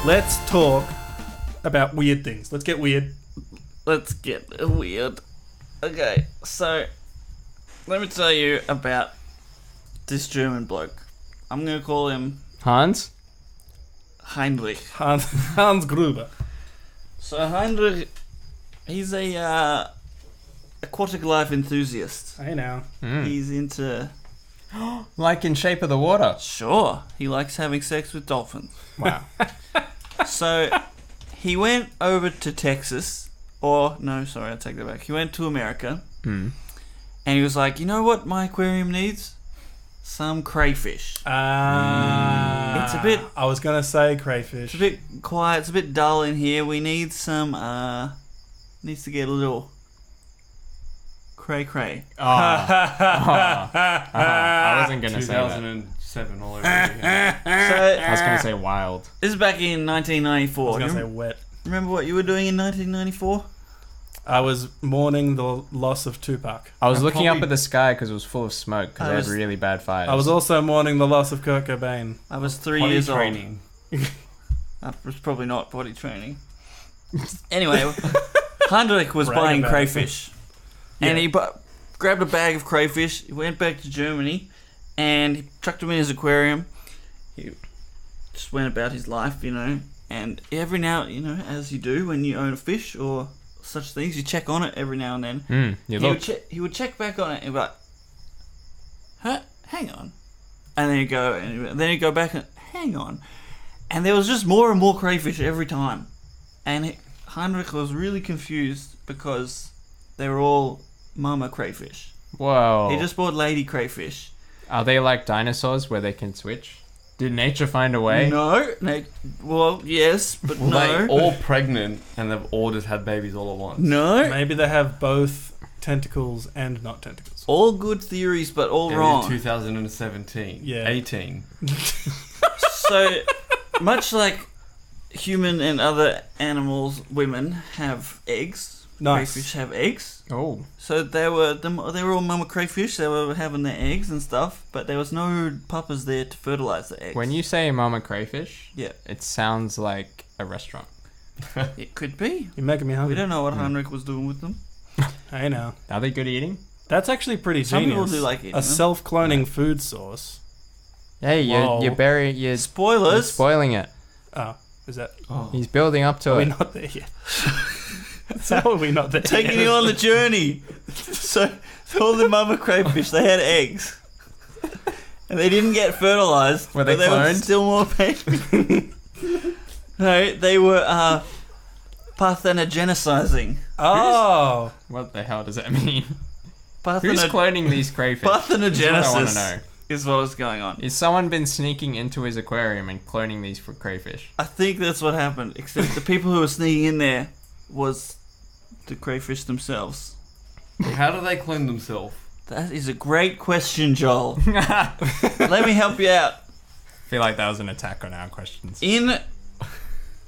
let's talk about weird things. Let's get weird. Let's get weird. Okay, so let me tell you about this German bloke. I'm gonna call him Hans? Heinrich. Hans Gruber. So Heinrich, he's a aquatic life enthusiast. Hey now. He's into... Like in Shape of the Water. Sure, he likes having sex with dolphins. Wow. So he went over to Texas, or no, sorry, I take that back. He went to America, and he was like, you know what my aquarium needs? Some crayfish. It's a bit... I was going to say crayfish. It's a bit quiet, it's a bit dull in here. We need some, needs to get a little cray-cray. I wasn't going to say that. 2007 all over again. I was going to say wild. This is back in 1994. I was going to say wet. Remember what you were doing in 1994? I was mourning the loss of Tupac. I was looking up at the sky because it was full of smoke because they had really bad fires. I was also mourning the loss of Kurt Cobain. I was 3 Potty years training. old. I was probably not potty training. Anyway, Heinrich was Brag buying about crayfish. And he grabbed a bag of crayfish, he went back to Germany, and he chucked them in his aquarium. He just went about his life, you know. And every now, you know, as you do when you own a fish or such things, you check on it every now and then. He would check back on it and be like, huh? Hang on. And then he'd go back and, hang on. And there was just more and more crayfish every time. And Heinrich was really confused because they were all mama crayfish. Whoa. He just bought lady crayfish. Are they like dinosaurs where they can switch? Did nature find a way? No. Well, yes, but Were no. they all pregnant and they've all just had babies all at once? No. Maybe they have both tentacles and not tentacles. All good theories, but all In wrong. 2017. Yeah. 18. So, much like human and other animals, women have eggs. Nice. Crayfish have eggs. Oh. So they were all mama crayfish. They were having their eggs and stuff, but there was no puppas there to fertilize the eggs. When you say mama crayfish, yeah, it sounds like a restaurant. it could be. You're making me hungry. We don't know what Heinrich was doing with them. Hey now. Are they good eating? That's actually pretty Some genius. people do like it. A self-cloning food source. Hey, Whoa. you're Spoilers. spoiling it. Oh, is that... He's building up to Are we it. not there yet? How are we not there Taking yet? you on the journey. So all the mama crayfish, they had eggs. And they didn't get fertilized. Were they but were cloned? still more babies. No, they were parthenogenicizing. Oh! What the hell does that mean? Who's Partheno- cloning these crayfish? That's what I want to Parthenogenesis know. is what was going on. Is someone been sneaking into his aquarium and cloning these for crayfish? I think that's what happened. Except the people who were sneaking in there was the crayfish themselves. How do they clone themselves? That is a great question, Joel. Let me help you out. I feel like that was an attack on our questions.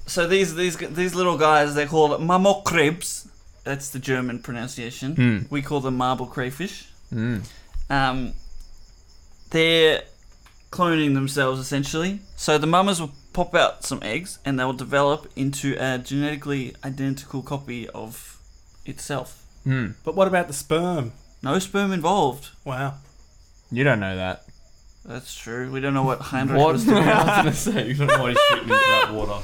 So these little guys, they're called Mammokrebs. That's the German pronunciation. We call them marble crayfish. They're cloning themselves essentially. So the mamas will pop out some eggs and they will develop into a genetically identical copy of itself. But what about the sperm? No sperm involved. Wow. You don't know that. That's true. We don't know what Heinrich What? was doing. I was going to say, you don't know what he's shooting into that water.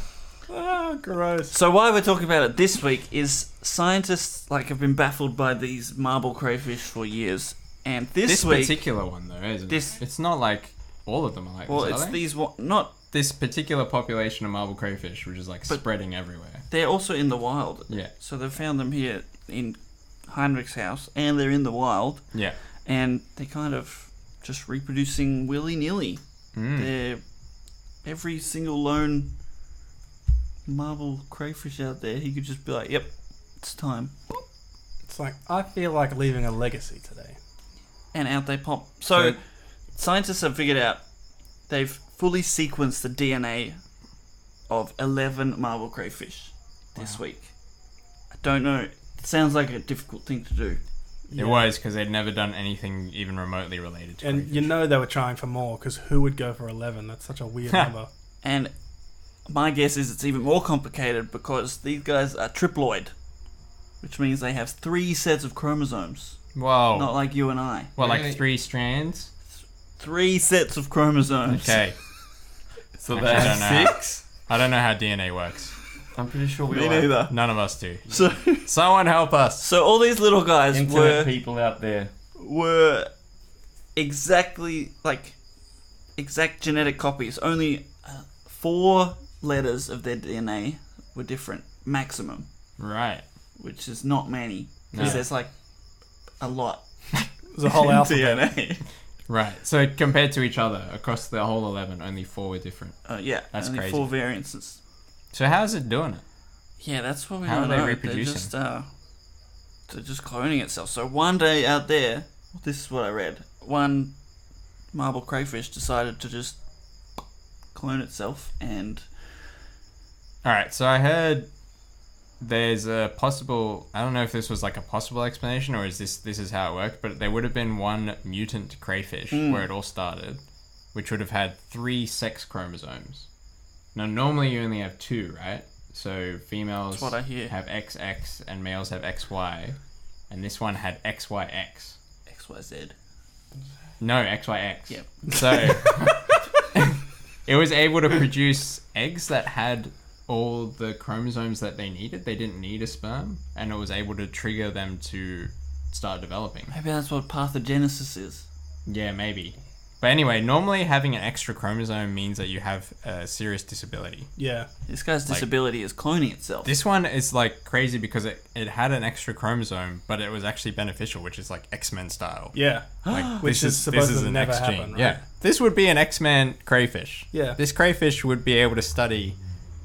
Oh, gross. So why we're talking about it this week is scientists have been baffled by these marble crayfish for years. And this week... particular one, though, isn't it? It's not like all of them are like Well, this, it's are they? these... Not... This particular population of marble crayfish, which is But- spreading everywhere. They're also in the wild. Yeah. So they found them here in Heinrich's house, and they're in the wild. Yeah. And they're kind of just reproducing willy-nilly. They're... Every single lone marble crayfish out there, he could just be like, yep, it's time. It's like, I feel like leaving a legacy today. And out they pop. So scientists have figured out they've fully sequenced the DNA of 11 marble crayfish this week. I don't know. It sounds like a difficult thing to do. It was, because they'd never done anything even remotely related to And crayfish. you know they were trying for more, because who would go for 11? That's such a weird number. And my guess is it's even more complicated because these guys are triploid, which means they have 3 sets of chromosomes. Whoa. Not like you and I. Well, Really? like 3 strands? 3 sets of chromosomes. Okay. So Actually, I don't know. that's 6? I don't know how DNA works. I'm pretty sure we Me are. neither. None of us do. So, Someone help us. so all these little guys Internet people out there. were exactly like exact genetic copies. Only 4 letters of their DNA were different, maximum, Right. which is not many because No. there's like a lot. There's a whole in alphabet. DNA. Right. So compared to each other, across the whole 11, only 4 were different. Yeah, That's only crazy. 4 variances. So how's it doing it? Yeah, that's what we How don't are they know. reproducing? They're just cloning itself. So one day out there, this is what I read. One marble crayfish decided to just clone itself, and Alright, so I heard there's a possible... I don't know if this was like a possible explanation or is this is how it worked, but there would have been one mutant crayfish where it all started, which would have had 3 sex chromosomes. Now, normally you only have 2, right? So females That's what I hear. have XX and males have XY, and this one had XYX. XYZ. No, XYX. Yep. So it was able to produce eggs that had all the chromosomes that they needed. They didn't need a sperm, and it was able to trigger them to start developing. Maybe that's what parthenogenesis is. Yeah, maybe. But anyway, normally having an extra chromosome means that you have a serious disability. Yeah. This guy's Like- disability is cloning itself. This one is like crazy because it had an extra chromosome, but it was actually beneficial, which is like X-Men style. Yeah. Like Which is supposed to never happen, right? Yeah, this would be an X-Men crayfish. Yeah. This crayfish would be able to study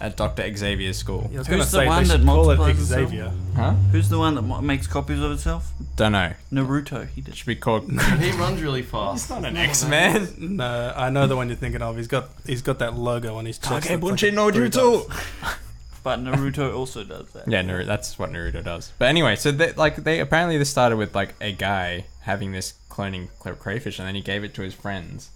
at Dr. Xavier's school. I was Who's going to the say one they that should call it multiplies itself? Xavier. Huh? Who's the one that makes copies of itself? Don't know. Naruto. He did. Should be called. He runs really fast. He's not an X-Men. No, I know the one you're thinking of. He's got that logo on his chest. Kage that's like Bunshin no 3 Jutsu. dots. But Naruto also does that. Yeah, that's what Naruto does. But anyway, so they apparently this started with like a guy having this cloning crayfish, and then he gave it to his friends,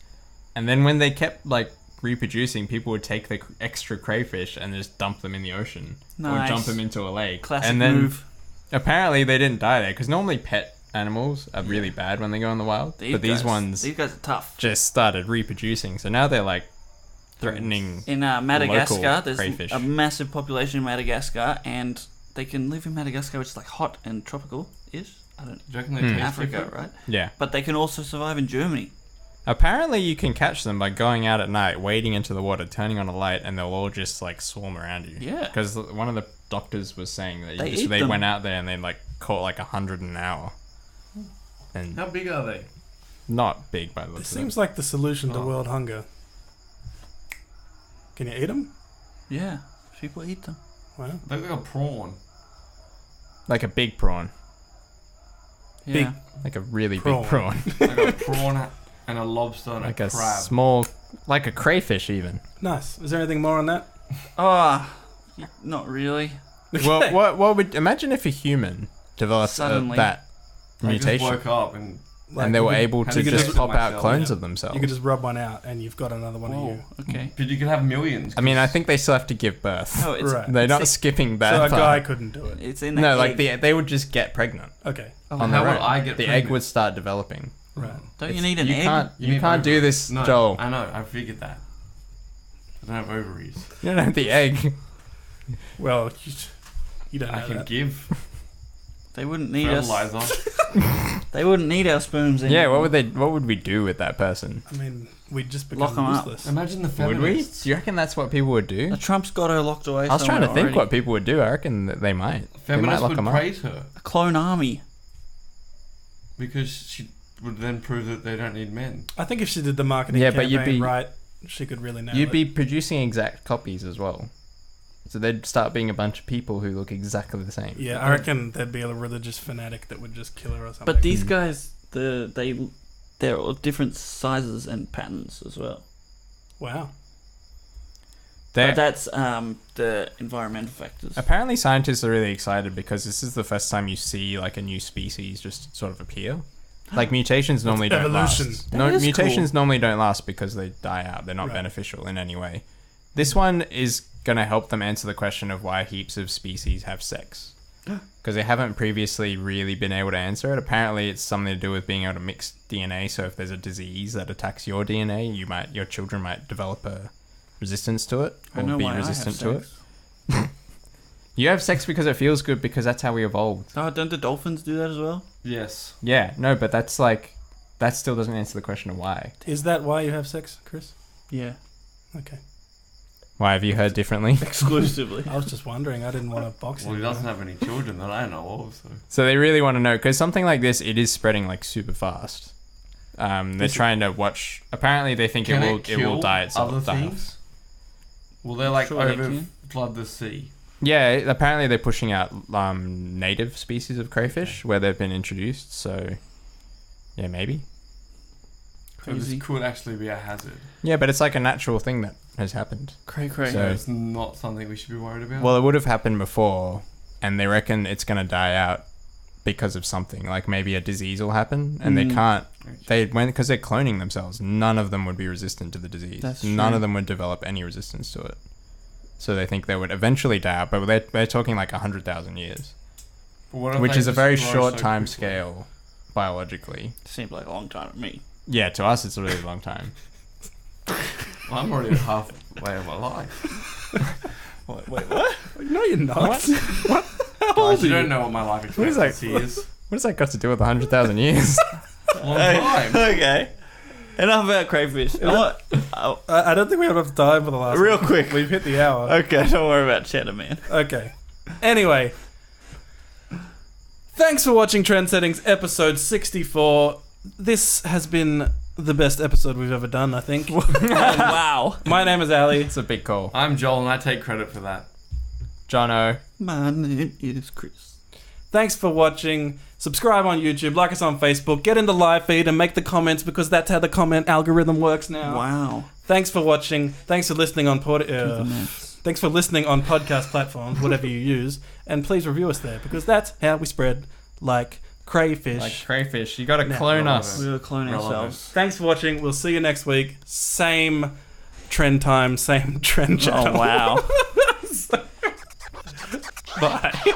and then when they kept like reproducing, people would take the extra crayfish and just dump them in the ocean Nice. or dump them into a lake. Classic and then move. apparently they didn't die there because normally pet animals are really bad when they go in the wild, but these ones These guys are tough. just started reproducing, so now they're like threatening. In Madagascar, local there's crayfish. a massive population in Madagascar, and they can live in Madagascar, which is like hot and tropical-ish. I don't know. Do you reckon they taste Africa, different? right? Yeah. But they can also survive in Germany. Apparently, you can catch them by going out at night, wading into the water, turning on a light, and they'll all just like swarm around you. Yeah. Because one of the doctors was saying that They eat they them. went out there and they like caught like 100 an hour, and How big are they? not big by the This looks of it. seems like the solution to Oh. world hunger. Can you eat them? Yeah, people eat them. Wow. They look like a prawn. Like a big prawn, Yeah. like a really Prawn. big prawn, Like a prawn and a lobster and like a a crab. small, like a crayfish even. Nice. Is there anything more on that? Oh, not really. Well, what would imagine if a human developed Suddenly. that I just mutation woke up and and they you were could- able how to you could just just pop look at out myself, clones yeah. of themselves? You could just rub one out and you've got another one of Oh, you. okay. but you could have millions. I mean, I think they still have to give birth. No, it's Right. They're not it's, skipping that So a far. guy couldn't do it. it's in the No, like egg. they would just get pregnant Okay. Oh, on how their would own. I get the egg pregnant? would start developing. Right. Don't you need an you egg? Can't, you need can't do ovaries. this, No, Joel. I know. I figured that. I don't have ovaries. You don't have the egg. Well, you don't know I can that. give They wouldn't need us. fertilizer. They wouldn't need our sperms anymore. Yeah, what would we do with that person? I mean, we'd just Lock 'em become up. useless. Imagine the Would we? feminists. Do you reckon that's what people would do? The Trump's got her locked away. I was trying to somewhere think already. what people would do. I reckon that they might. They might Feminists lock would them up. praise her A clone army. because she would then prove that they don't need men. I think if she did the marketing Yeah, but campaign you'd be- right, she could really nail You'd it. be producing exact copies as well. So they'd start being a bunch of people who look exactly the same. Yeah, I reckon there'd be a religious fanatic that would just kill her or something. But these guys, they're all different sizes and patterns as well. Wow. They're- But that's the environmental factors. Apparently, scientists are really excited because this is the first time you see like a new species just sort of appear. Like mutations normally don't evolution. last. That No, is mutations cool. normally don't last because they die out. They're not Right. beneficial in any way. This one is going to help them answer the question of why heaps of species have sex. Because they haven't previously really been able to answer it. Apparently, it's something to do with being able to mix DNA. So if there's a disease that attacks your DNA, your children might develop a resistance to it or be resistant to it. You have sex because it feels good because that's how we evolved. Oh, don't the dolphins do that as well? Yes. Yeah, no, but that's like that still doesn't answer the question of why. Is that why you have sex, Chris? Yeah. Okay. Why have you heard differently? Exclusively. I was just wondering. I didn't want to box him. Well, he doesn't have any children that I know of, so. So they really want to know because something like this, it is spreading like super fast. They're trying to watch. Apparently, they think it will die itself. Other things? Will they like Sure they over can. flood the sea? Yeah, apparently they're pushing out native species of crayfish where they've been introduced. So, yeah, maybe. So this could actually be a hazard. Yeah, but it's like a natural thing that has happened. Cray. So- It's not something we should be worried about. Well, it would have happened before, and they reckon it's going to die out because of something. Like maybe a disease will happen, and they can't. Because they're cloning themselves. None of them would be resistant to the disease. That's None true. of them would develop any resistance to it. So they think they would eventually die out, but they're talking like 100,000 years, But what if which they is a just very grow short so time quickly? scale biologically. Seems like a long time to me. Yeah, to us it's a really long time. Well, I'm already halfway of my life. Wait, what? No, you're not. Guys, you don't know what my life What is that? expectancy is. What has that got to do with 100,000 years? Long time. Okay. Enough about crayfish. I don't think we have enough time for the last Real one. quick. We've hit the hour. Okay, don't worry about Cheddar Man. Okay. Anyway. Thanks for watching Trend Settings episode 64. This has been the best episode we've ever done, I think. Wow. My name is Ali. It's a big call. I'm Joel and I take credit for that. Jono. My name is Chris. Thanks for watching. Subscribe on YouTube, like us on Facebook, get in the live feed and make the comments because that's how the comment algorithm works now. Wow. Thanks for watching. Thanks for listening on Thanks for listening on podcast platforms, whatever you use, and please review us there because that's how we spread like crayfish. Like crayfish. You got to Now- clone us. We will clone Relevant. ourselves. Thanks for watching. We'll see you next week. Same trend time, same trend channel. Oh, wow. Bye.